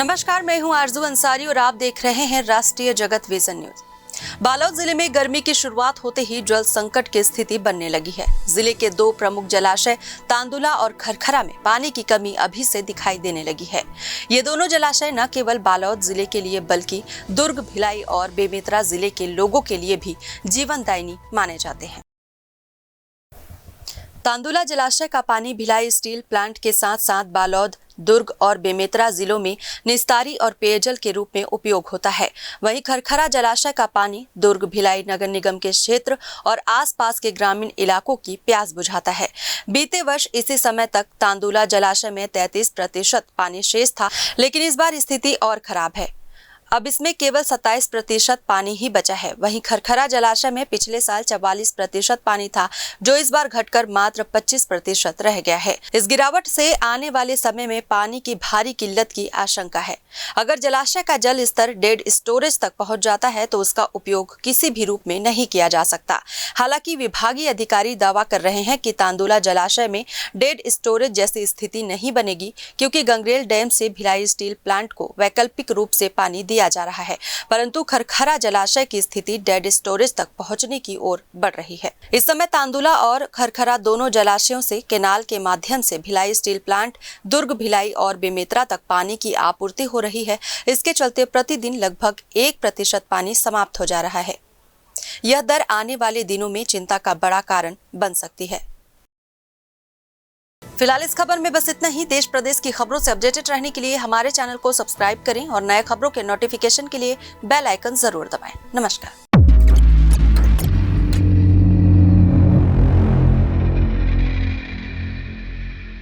नमस्कार, मैं हूं आरजू अंसारी और आप देख रहे हैं राष्ट्रीय जगत विजन न्यूज। बालोद जिले में गर्मी की शुरुआत होते ही जल संकट की स्थिति बनने लगी है। जिले के दो प्रमुख जलाशय तांदुला और खरखरा में पानी की कमी अभी से दिखाई देने लगी है। ये दोनों जलाशय न केवल बालोद जिले के लिए बल्कि दुर्ग, भिलाई और बेमेतरा जिले के लोगों के लिए भी जीवनदायिनी माने जाते हैं। तांदुला जलाशय का पानी भिलाई स्टील प्लांट के साथ साथ बालोद, दुर्ग और बेमेतरा जिलों में निस्तारी और पेयजल के रूप में उपयोग होता है। वहीं खरखरा जलाशय का पानी दुर्ग, भिलाई नगर निगम के क्षेत्र और आसपास के ग्रामीण इलाकों की प्यास बुझाता है। बीते वर्ष इसी समय तक तांदुला जलाशय में 33% पानी शेष था, लेकिन इस बार स्थिति और खराब है। अब इसमें केवल 27% पानी ही बचा है। वहीं खरखरा जलाशय में पिछले साल 44% पानी था, जो इस बार घटकर मात्र 25% रह गया है। इस गिरावट से आने वाले समय में पानी की भारी किल्लत की आशंका है। अगर जलाशय का जल स्तर डेड स्टोरेज तक पहुंच जाता है तो उसका उपयोग किसी भी रूप में नहीं किया जा सकता। हालांकि विभागीय अधिकारी दावा कर रहे हैं कि तांदुला जलाशय में डेड स्टोरेज जैसी स्थिति नहीं बनेगी, क्योंकि गंगरेल डैम से भिलाई स्टील प्लांट को वैकल्पिक रूप से पानी दिया जा रहा है, परंतु खरखरा जलाशय की स्थिति डेड स्टोरेज तक पहुंचने की ओर बढ़ रही है। इस समय तांदुला और खरखरा दोनों जलाशयों से केनाल के माध्यम से भिलाई स्टील प्लांट, दुर्ग, भिलाई और बेमेतरा तक पानी की आपूर्ति हो रही है। इसके चलते प्रतिदिन लगभग 1% पानी समाप्त हो जा रहा है। यह दर आने वाले दिनों में चिंता का बड़ा कारण बन सकती है। फिलहाल इस खबर में बस इतना ही। देश प्रदेश की खबरों से अपडेटेड रहने के लिए हमारे चैनल को सब्सक्राइब करें और नए खबरों के नोटिफिकेशन के लिए बेल आइकन जरूर दबाएं। नमस्कार।